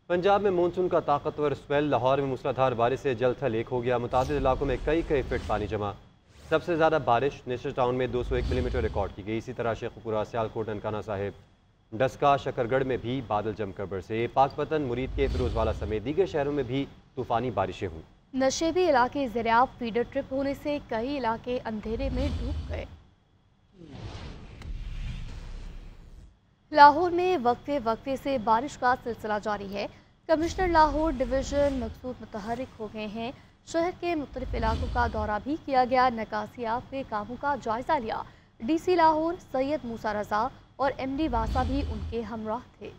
पंजाब में मानसून का ताकतवर स्पेल। लाहौर में मूसलाधार बारिश से जल थल एक हो गया। मुतादिद इलाकों में कई फीट पानी जमा। सबसे ज़्यादा बारिश नेशनल टाउन में 201 मिलीमीटर रिकॉर्ड की गई। इसी तरह शेखपुरा, सियालकोट, ननकाना साहिब, डस्का, शकरगढ़ में भी बादल जमकर बरसे। पाकपतन, मुरीद के फिरोजवाला समेत दीगर शहरों में भी तूफानी बारिशें हुई। नशेबी इलाके ज़रियाब फीडर ट्रिप होने से कई इलाके अंधेरे में डूब गए। लाहौर में वक्फे वक्फे से बारिश का सिलसिला जारी है। कमिश्नर लाहौर डिवीज़न मकसूद मुतहर्रिक हो गए हैं। शहर के मुख्तलिफ इलाकों का दौरा भी किया गया। निकासियात के कामों का जायजा लिया। DC लाहौर सैयद मूसा रजा और MD वासा भी उनके हमराह थे।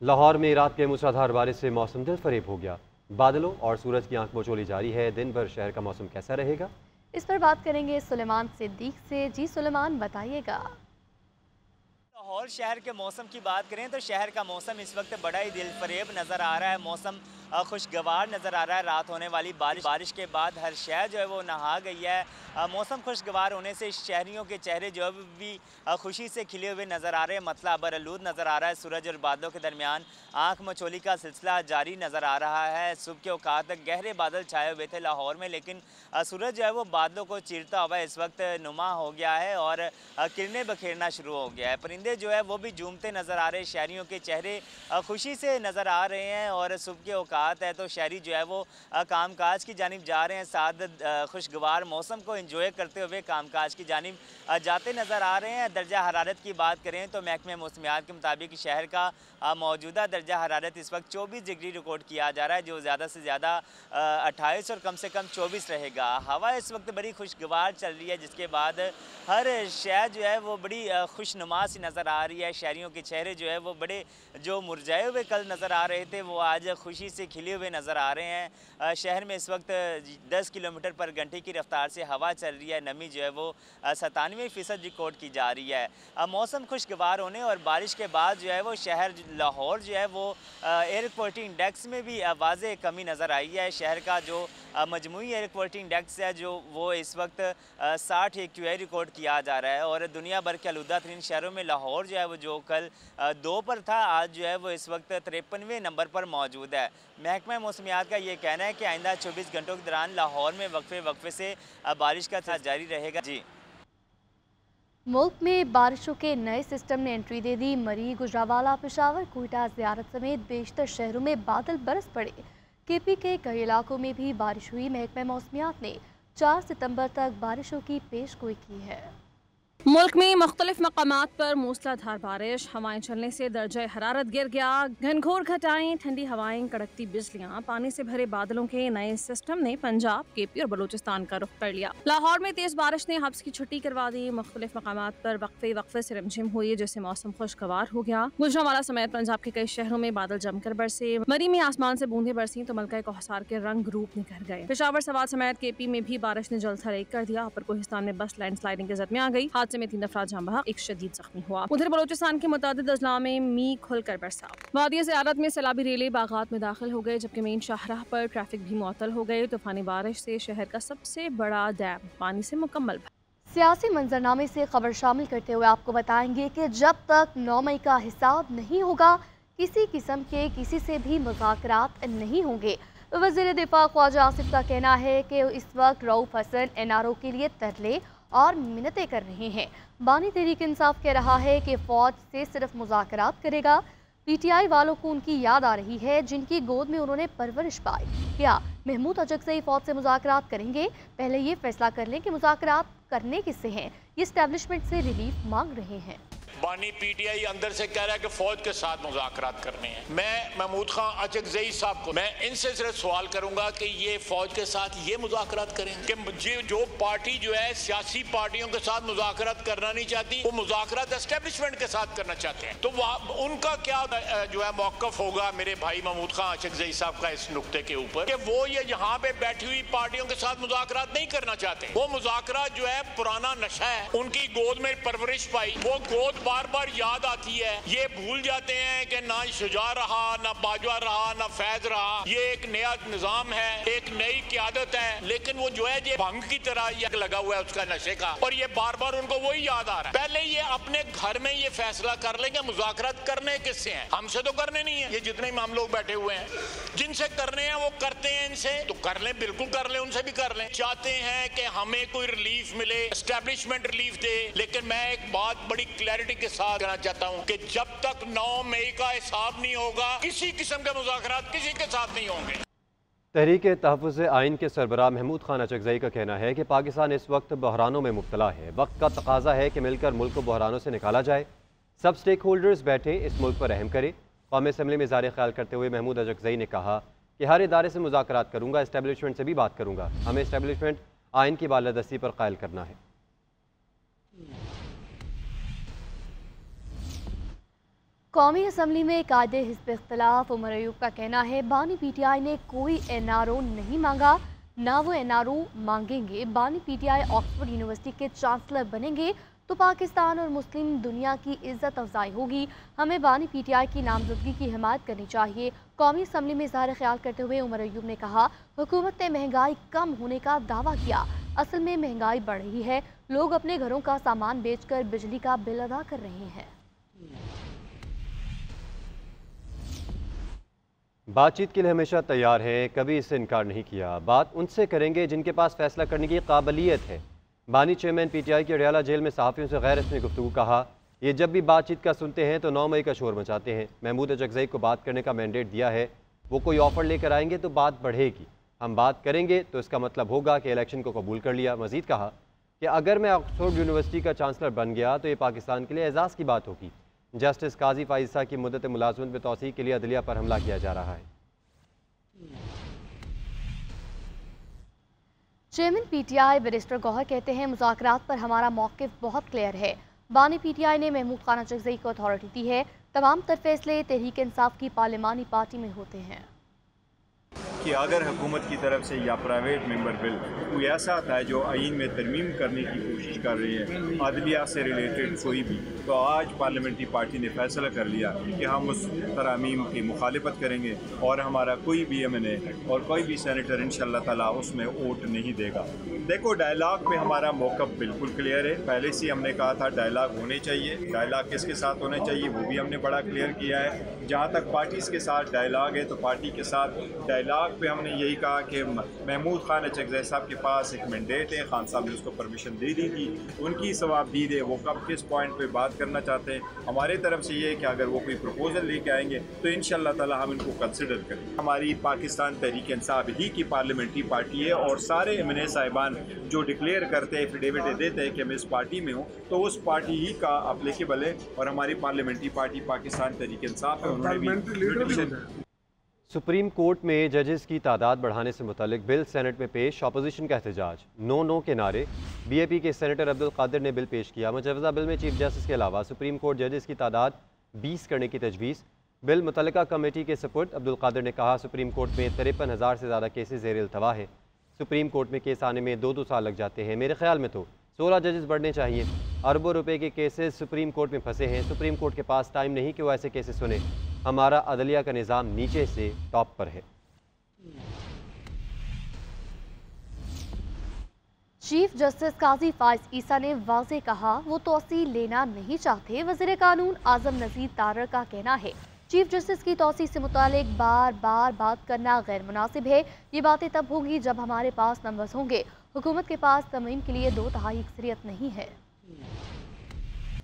लाहौर में रात के मूसलाधार बारिश से मौसम दिल फरेब हो गया। बादलों और सूरज की आंख बोचोली जारी है। दिन भर शहर का मौसम कैसा रहेगा, इस पर बात करेंगे सुलेमान सिद्दीक से। जी सुलेमान, बताइएगा। लाहौर शहर के मौसम की बात करें तो शहर का मौसम इस वक्त बड़ा ही दिल फरेब नज़र आ रहा है। मौसम खुशगवार नज़र आ रहा है। रात होने वाली बारिश के बाद हर शहर जो है वो नहा गई है। मौसम खुशगवार होने से शहरियों के चेहरे जो है भी खुशी से खिले हुए नज़र आ रहे हैं। मतला बरआलूद नज़र आ रहा है। सूरज और बादलों के दरमियान आँख मचोली का सिलसिला जारी नज़र आ रहा है। सुबह के औकात तक गहरे बादल छाए हुए थे लाहौर में, लेकिन सूरज जो है वो बादलों को चीरता हुआ इस वक्त नुमा हो गया है और किरणें बखेरना शुरू हो गया है। परिंदे जो है वो भी झूमते नज़र आ रहे हैं। शहरियों के चेहरे खुशी से नज़र आ रहे हैं और सुबह के औकात है तो शहरी जो है वो कामकाज की जानिब जा रहे हैं। साथ खुशगवार मौसम को एंजॉय करते हुए कामकाज की जानिब जाते नज़र आ रहे हैं। दर्जा हरारत की बात करें तो महकमे मौसमियात के मुताबिक शहर का मौजूदा दर्जा हरारत इस वक्त 24 डिग्री रिकॉर्ड किया जा रहा है, जो ज़्यादा से ज़्यादा 28 और कम से कम 24 रहेगा। हवा इस वक्त बड़ी खुशगवार चल रही है, जिसके बाद हर शहर जो है वो बड़ी खुशनुमा सी नज़र आ रही है। शहरियों के चेहरे जो है वो बड़े जो मुरझाए हुए कल नज़र आ रहे थे वो आज खुशी से खिले हुए नज़र आ रहे हैं। शहर में इस वक्त 10 किलोमीटर पर घंटे की रफ्तार से हवा चल रही है। नमी जो है वो 97% रिकॉर्ड की जा रही है। मौसम खुशगवार होने और बारिश के बाद जो है वो शहर लाहौर जो है वो एयर क्वालिटी इंडेक्स में भी वाज़ेह कमी नज़र आई है। शहर का जो मजमूई एयर क्वालिटी इंडेक्स है जो वो इस वक्त 60 AQI रिकॉर्ड किया जा रहा है और दुनिया भर के आलूदा तरीन शहरों में लाहौर जो है वो जो कल 2 पर था, आज जो है वो इस वक्त 53वें नंबर पर मौजूद है। महकमा मौसमियात का ये कहना है कि आइंदा 24 घंटों के दौरान लाहौर में वक्फे से बारिश का जारी रहेगा। जी, मुल्क में बारिशों के नए सिस्टम ने एंट्री दे दी। मरी, गुजरावाला, पेशावर, कोयटा, ज़ियारत समेत बेशतर शहरों में बादल बरस पड़े। KP के कई इलाकों में भी बारिश हुई। महकमा मौसमियात ने 4 सितंबर तक बारिशों की पेशगोई की है। मुल्क में मुख्तलिफ मकामात पर मूसलाधार बारिश, हवाएं चलने से दर्जा हरारत गिर गया। घनघोर घटाएं, ठंडी हवाएं, कड़कती बिजलियां, पानी से भरे बादलों के नए सिस्टम ने पंजाब, KP और बलूचिस्तान का रुख कर लिया। लाहौर में तेज बारिश ने हब्स की छुट्टी करवा दी। मुख्तलिफ मकामात पर वक्फे से रिमझिम हुई, जिससे मौसम खुशगवार हो गया। गुजरांवाला समेत पंजाब के कई शहरों में बादल जमकर बरसे। मरी में आसमान से बूंदें बरसी तो मलका कोहसार के रंग रूप निखर गए। पेशावर, सवात समेत KP में भी बारिश ने जलथल एक कर दिया। अपर कोहिस्तान में बस लैंडस्लाइडिंग की जद में आ गई। हादसे में 3 अफराद जान बहक, एक शदीद जख्मी हुआ। उधर बलूचिस्तान के मुतादिद अजला में मी खुलकर बरसा। वादी ज़ियारत में सैलाबी रेलें बागात में दाखिल हो गए, जबकि मेन शाहराह पर ट्रैफिक भी मुअत्तल हो गए। तूफानी बारिश से शहर का सबसे बड़ा डैम पानी से मुकम्मल भरा। सियासी मंजरनामे से खबर शामिल करते हुए आपको बताएंगे कि जब तक 9 मई का हिसाब नहीं होगा, किसी किस्म के किसी से भी मुज़ाकरात नहीं होंगे। वज़ीर दिफा ख्वाजा आसिफ का कहना है कि इस वक्त रऊफ हसन NRO के लिए तरले और मिन्नतें कर रहे हैं। बानी तहरीक इंसाफ कह रहा है कि फ़ौज से सिर्फ मुज़ाकरात करेगा। PTI वालों को उनकी याद आ रही है जिनकी गोद में उन्होंने परवरिश पाई। क्या महमूद अजगज़ई फ़ौज से मुज़ाकरात करेंगे? पहले ये फैसला कर लें कि मुज़ाकरात करने किससे हैं। ये इस्टेब्लिशमेंट से रिलीफ मांग रहे हैं। बानी PTI अंदर से कह रहा है कि फौज के साथ मुज़ाकरात करने हैं। मैं महमूद खान अचकज़ई साहब को मैं इनसे सिर्फ सवाल करूंगा कि ये फौज के साथ ये मुज़ाकरात करेंगे कि जो पार्टी जो है सियासी पार्टियों के साथ मुज़ाकरात करना नहीं चाहती, वो मुज़ाकरात एस्टेब्लिशमेंट के साथ करना चाहते हैं, तो उनका क्या जो है मौक़िफ़ होगा मेरे भाई महमूद खान अचकज़ई साहब का इस नुक्ते के ऊपर कि वो ये यहाँ पे बैठी हुई पार्टियों के साथ मुज़ाकरात नहीं करना चाहते। वो मुज़ाकरात जो है पुराना नशा है, उनकी गोद में परवरिश पाई, वो गोद बार बार याद आती है। ये भूल जाते हैं कि ना शुजा रहा, ना बाजवा रहा, ना फैज रहा। ये एक नया निजाम है, एक नई क़यादत है, लेकिन वो जो है ये भंग की तरह ये लगा हुआ है उसका नशे का, और ये बार बार उनको वही याद आ रहा है। पहले ये अपने घर में ये फैसला कर लेंगे मुज़ाकरात करने किससे हैं, हमसे तो करने नहीं है। ये जितने हम लोग बैठे हुए हैं जिनसे करने हैं वो करते हैं, इनसे तो कर लें, बिल्कुल कर लें, उनसे भी कर लें। चाहते हैं कि हमें कोई रिलीफ मिले, एस्टेब्लिशमेंट रिलीफ दे, लेकिन मैं एक बात बड़ी क्लैरिटी के साथ कहना चाहता हूं कि जब तक 9 मई का हिसाब नहीं होगा किसी किस्म के मुज़ाकरात किसी के साथ नहीं होंगे। तहरीक तहफ़्फ़ुज़ आइन के सरबराह महमूद खान अचकज़ई का कहना है कि पाकिस्तान इस वक्त बहरानों में मुब्तला है। वक्त का तकाजा है कि मिलकर मुल्क को बहरानों से निकाला जाए। सब स्टेक होल्डर्स बैठे इस मुल्क पर रहम करें। कौमी असम्बली में इज़हार ख्याल करते हुए महमूद अचकज़ई ने कहा कि हर इदारे से मुज़ाकरात करूँगा, इस्टेब्लिशमेंट से भी बात करूँगा। हमें इस्टेब्लिशमेंट आइन की बालादस्ती पर कायल करना है। कौमी असम्बली में कायदे हिज़्ब इख्तिलाफ उमर अयूब का कहना है बानी PTI ने कोई NRO नहीं मांगा, ना वो NRO मांगेंगे। बानी PTI ऑक्सफोर्ड यूनिवर्सिटी के चांसलर बनेंगे तो पाकिस्तान और मुस्लिम दुनिया की इज्जत अफजाई होगी। हमें बानी PTI की नामजदगी की हिमायत करनी चाहिए। कौमी असम्बली में इज़हार ख्याल करते हुए उमर अयूब ने कहा हुकूमत ने महंगाई कम होने का दावा किया, असल में महंगाई बढ़ रही है। लोग अपने घरों का सामान बेचकर बिजली का बिल अदा कर रहे हैं। बातचीत के लिए हमेशा तैयार हैं, कभी इससे इनकार नहीं किया। बात उनसे करेंगे जिनके पास फैसला करने की काबिलियत है। बानी चेयरमैन PTI की अडयाला जेल में सहाफ़ियों से गैर रस्मी गुफ्तगू कहा, ये जब भी बातचीत का सुनते हैं तो 9 मई का शोर मचाते हैं। महमूद अचकज़ई को बात करने का मैंडेट दिया है, वो कोई ऑफ़र लेकर आएंगे तो बात बढ़ेगी। हम बात करेंगे तो इसका मतलब होगा कि इलेक्शन को कबूल कर लिया। मज़ीद कहा कि अगर मैं ऑक्सफोर्ड यूनिवर्सिटी का चांसलर बन गया तो ये पाकिस्तान के लिए एजाज़ की बात होगी। जस्टिस काजी फ़ाइज़ा की मुद्दत मुलाज़मत में तौसीक़ के लिए अदलिया पर हमला किया जा रहा है। चेयरमैन PTI बैरिस्टर गौहर कहते हैं मुज़ाकरात पर हमारा मौक़िफ़ बहुत क्लियर है। बानी PTI ने महमूद खान अचकज़ई को अथॉरिटी दी है। तमाम तर फैसले तहरीक इंसाफ की पार्लिमानी पार्टी में होते हैं कि अगर हुकूमत की तरफ से या प्राइवेट मेंबर बिल कोई ऐसा आता है जो आइन में तरमीम करने की कोशिश कर रही है अदलिया से रिलेटेड कोई भी, तो आज पार्लियामेंट्री पार्टी ने फैसला कर लिया कि हम उस तरमीम की मुखालिफत करेंगे और हमारा कोई भी MNA और कोई भी सेनेटर इंशाअल्लाह ताला उसमें वोट नहीं देगा। देखो, डायलॉग पे हमारा मौक़िफ़ बिल्कुल क्लियर है। पहले से हमने कहा था डायलॉग होने चाहिए। डायलॉग किसके साथ होने चाहिए वो भी हमने बड़ा क्लियर किया है। जहाँ तक पार्टीज़ के साथ डायलॉग है तो पार्टी के साथ डायलॉग पे हमने यही कहा कि महमूद खान अचकज़ई साहब के पास एक मैंडेट है, खान साहब ने उसको परमिशन दे दी थी, उनकी सवाबदीद है, वो कब किस पॉइंट पे बात करना चाहते हैं। हमारे तरफ से ये है कि अगर वो कोई प्रपोजल लेके आएंगे तो इंशाअल्लाह ताला हम इनको कंसिडर करें। हमारी पाकिस्तान तहरीक इंसाफ ही की पार्लियामेंट्री पार्टी है और सारे MNA साहिबान जो डिक्लेयर करते हैं, एफिडेविट देते हैं कि मैं इस पार्टी में हूँ, तो उस पार्टी ही का अप्लीकेबल है। और हमारी पार्लियामेंट्री पार्टी पाकिस्तान तहरीक इंसाफ है, उन्होंने भी सुप्रीम कोर्ट में जजेस की तादाद बढ़ाने से मुतालिक बिल सेनेट में पेश। अपोजिशन का एहतजाज, नो के नारे। BAP के सेनेटर अब्दुल कादिर ने बिल पेश किया। मुजवज़ा बिल में चीफ जस्टिस के अलावा सुप्रीम कोर्ट जजेस की तादाद 20 करने की तजवीज़। बिल मुतल्लिका कमेटी के सपुर्द। अब्दुल कादिर ने कहा सुप्रीम कोर्ट में 53,000 से ज़्यादा केसेस ज़ेर इल्तवा है। सुप्रीम कोर्ट में केस आने में 2 साल लग जाते हैं। मेरे ख्याल में तो 16 जजेस बढ़ने चाहिए। अरबों रुपए के केसेस सुप्रीम कोर्ट में फंसे हैं। सुप्रीम कोर्ट के पास टाइम नहीं कि वो ऐसे केसेस सुने। हमारा अदलिया का निज़ाम नीचे से टॉप पर है। चीफ जस्टिस काजी फाइज ईसा ने वाज़ेह कहा वो तोसी लेना नहीं चाहते। वज़ीर कानून आज़म नज़ीर तारर का कहना है चीफ जस्टिस की तोसी से मुतालिक बार बार बात करना गैर मुनासिब है। ये बातें तब होंगी जब हमारे पास नंबर्स होंगे। हुकूमत के पास तरमीम के लिए 2/3 अक्सरियत नहीं है।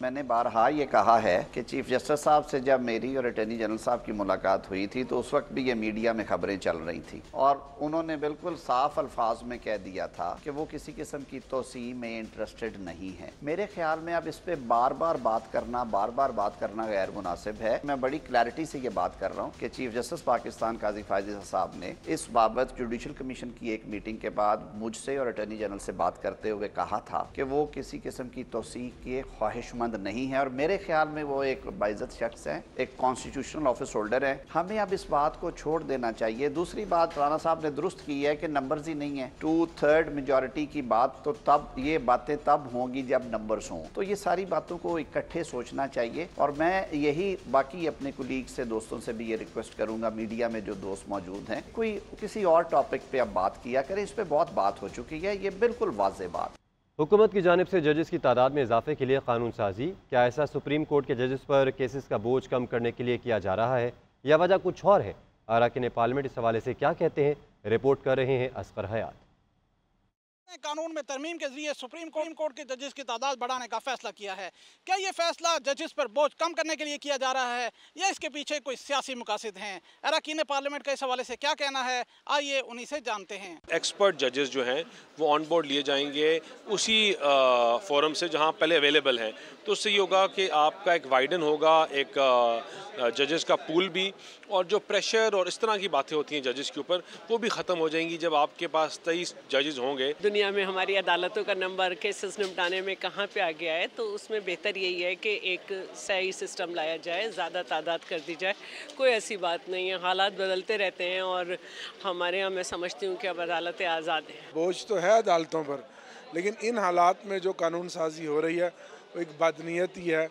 मैंने बारहा ये कहा है कि चीफ जस्टिस साहब से जब मेरी और अटॉर्नी जनरल साहब की मुलाकात हुई थी तो उस वक्त भी ये मीडिया में खबरें चल रही थी और उन्होंने बिल्कुल साफ अल्फाज में कह दिया था कि वो किसी किस्म की तोसी में इंटरेस्टेड नहीं है। मेरे ख्याल में अब इस पर बार बार बात करना गैर मुनासिब है। मैं बड़ी क्लैरिटी से ये बात कर रहा हूँ कि चीफ जस्टिस पाकिस्तान काजी फाइज ईसा साहब ने इस बाबत जुडिशल कमीशन की एक मीटिंग के बाद मुझसे और अटॉर्नी जनरल से बात करते हुए कहा था कि वो किसी किस्म की तोसी के ख्वाहिशमंद पाबंद नहीं है और मेरे ख्याल में वो एक बाइज़्ज़त शख्स है, एक कॉन्स्टिट्यूशनल ऑफिस होल्डर है। हमें अब इस बात को छोड़ देना चाहिए। दूसरी बात राना साहब ने दुरुस्त की है कि नंबर्स ही नहीं है, 2/3 मेजॉरिटी की बात तो तब ये बातें तब होंगी जब नंबर्स हों। तो ये सारी बातों को इकट्ठे सोचना चाहिए और मैं यही बाकी अपने कुलीग से, दोस्तों से भी ये रिक्वेस्ट करूंगा, मीडिया में जो दोस्त मौजूद हैं, कोई किसी और टॉपिक पे अब बात किया करें। इस पे बहुत बात हो चुकी है, ये बिल्कुल वाज़ेह बात। हुकूमत की जानिब से जजेस की तादाद में इजाफे के लिए कानून साजी, क्या ऐसा सुप्रीम कोर्ट के जजेस पर केसेस का बोझ कम करने के लिए किया जा रहा है या वजह कुछ और है? अरकान पार्लियामेंट इस हवाले से क्या कहते हैं, रिपोर्ट कर रहे हैं असगर हयात। कानून में तरमीम के जरिए सुप्रीम कोर्ट के जजेस की तादाद बढ़ाने का फैसला किया है। क्या ये फैसला जजेस पर बोझ कम करने के लिए किया जा रहा है या इसके पीछे कोई सियासी मकासद हैं? अरकान पार्लियामेंट का इस हवाले से क्या कहना है, आइए उन्हीं से जानते हैं। एक्सपर्ट जजेस जो हैं वो ऑन बोर्ड लिए जाएंगे उसी फोरम से जहां पहले अवेलेबल हैं, तो उससे ये होगा कि आपका एक वाइडन होगा, एक जजेस का पूल भी, और जो प्रेशर और इस तरह की बातें होती हैं जजेस के ऊपर वो भी ख़त्म हो जाएंगी जब आपके पास 23 जजेस होंगे। दुनिया में हमारी अदालतों का नंबर केसेस निपटाने में कहाँ पे आ गया है, तो उसमें बेहतर यही है कि एक सही सिस्टम लाया जाए, ज़्यादा तादाद कर दी जाए। कोई ऐसी बात नहीं है, हालात बदलते रहते हैं और हमारे यहाँ मैं समझती हूँ कि अब अदालतें आज़ाद हैं। बोझ तो है अदालतों पर, लेकिन इन हालात में जो कानून साजी हो रही है वो एक बदनीयती है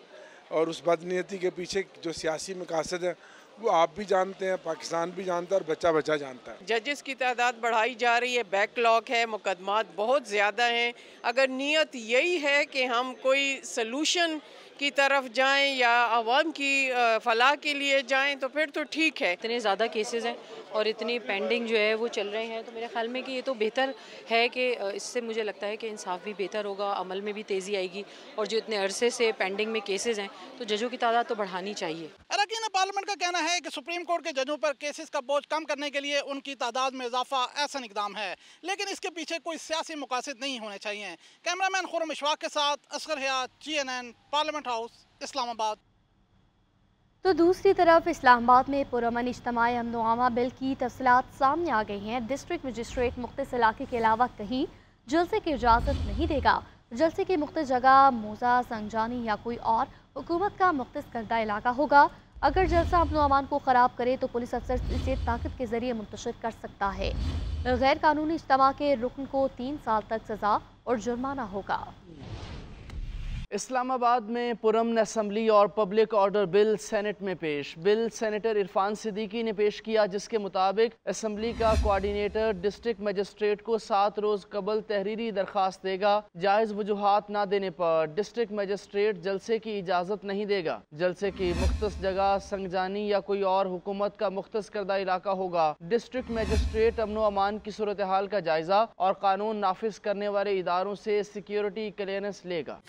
और उस बदनीयती के पीछे जो सियासी मकासद है वो आप भी जानते हैं, पाकिस्तान भी जानता है और बच्चा बच्चा जानता है। जजेस की तादाद बढ़ाई जा रही है, बैकलॉग है, मुकदमात बहुत ज़्यादा हैं। अगर नीयत यही है कि हम कोई सलूशन की तरफ जाएं या आवाम की फलाह के लिए जाएं तो फिर तो ठीक है। इतने ज़्यादा केसेस हैं और इतनी पेंडिंग जो है वो चल रहे हैं, तो मेरे ख्याल में कि ये तो बेहतर है कि इससे मुझे लगता है कि इंसाफ भी बेहतर होगा, अमल में भी तेज़ी आएगी और जो इतने अरसे से पेंडिंग में केसेस हैं तो जजों की तादाद तो बढ़ानी चाहिए। अरकान पार्लियामेंट का कहना है कि सुप्रीम कोर्ट के जजों पर केसेस का बोझ कम करने के लिए उनकी तादाद में इजाफा ऐसा इकदाम है, लेकिन इसके पीछे कोई सियासी मकासद नहीं होने चाहिए। कैमरामैन खुर्रम इशफाक के साथ असगर हयात, GNN, पार्लियामेंट हाउस, इस्लामाबाद। तो दूसरी तरफ इस्लामाबाद में पुरअमन इज्तिमाई अमन व अमा बिल की तफसीलात सामने आ गई हैं। डिस्ट्रिक्ट मजिस्ट्रेट मुख्तलिफ इलाके के अलावा कहीं जलसे की इजाज़त नहीं देगा। जलसे की मुख्तलिफ जगह मौजा, संजानी या कोई और हुकूमत का मुख्तस करदा इलाका होगा। अगर जलसा अमन व अमान को ख़राब करे तो पुलिस अफसर इसे ताकत के जरिए मुंतशिर कर सकता है। गैर कानूनी इज्तिमा के रुकन को 3 साल तक सज़ा और जुर्माना होगा। इस्लामाबाद में पुरअमन असम्बली और पब्लिक ऑर्डर बिल सेनेट में पेश। बिल सेनेटर इरफान सिद्दीकी ने पेश किया, जिसके मुताबिक असम्बली का कोऑर्डिनेटर डिस्ट्रिक्ट मजिस्ट्रेट को 7 रोज़ कबल तहरीरी दरख्वास्त देगा। जायज़ वजूहात ना देने पर डिस्ट्रिक्ट मजिस्ट्रेट जलसे की इजाज़त नहीं देगा। जलसे की मुख्तस जगह संगजानी या कोई और हुकूमत का मुख्तस करदा इलाका होगा। डिस्ट्रिक्ट मजिस्ट्रेट अमन व अमान की सूरत हाल का जायजा और कानून नाफिज करने वाले इदारों से सिक्योरिटी क्लियरेंस लेगा।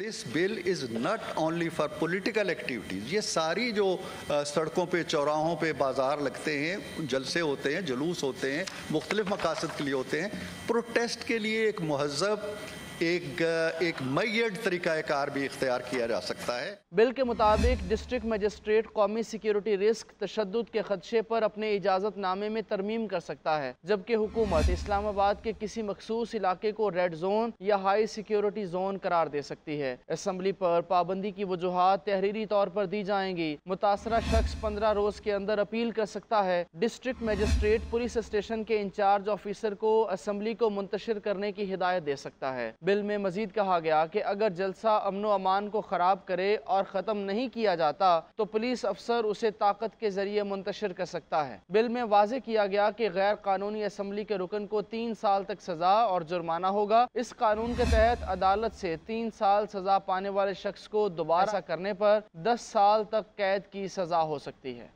Is not only for political activities. ये सारी जो सड़कों पे, चौराहों पे बाजार लगते हैं, जलसे होते हैं, जुलूस होते हैं, मुख्तलिफ मकासद के लिए होते हैं, प्रोटेस्ट के लिए एक मुहज़्ज़ब एक मय्यड तरीक़ाकार भी इख्तियार किया जा सकता है। बिल के मुताबिक डिस्ट्रिक्ट मजिस्ट्रेट कौमी सिक्योरिटी रिस्क, तशद्दुद के खदशे पर अपने इजाज़त नामे में तरमीम कर सकता है, जबकि हुकूमत इस्लामाबाद के किसी मखसूस इलाके को रेड जोन या हाई सिक्योरिटी जोन करार दे सकती है। असम्बली पर पाबंदी की वजूहात तहरीरी तौर पर दी जाएंगी। मुतासरा शख्स 15 रोज के अंदर अपील कर सकता है। डिस्ट्रिक्ट मजिस्ट्रेट पुलिस स्टेशन के इंचार्ज ऑफिसर को असम्बली को मुंतशिर करने की हिदायत दे सकता है। बिल में मजीद कहा गया कि अगर जलसा अमन व अमान को खराब करे और ख़त्म नहीं किया जाता तो पुलिस अफसर उसे ताकत के जरिए मुंतशिर कर सकता है। बिल में वाज़े किया गया कि गैर कानूनी असम्बली के रुकन को 3 साल तक सजा और जुर्माना होगा। इस कानून के तहत अदालत से 3 साल सजा पाने वाले शख्स को दोबारा करने पर 10 साल तक कैद की सजा हो सकती है।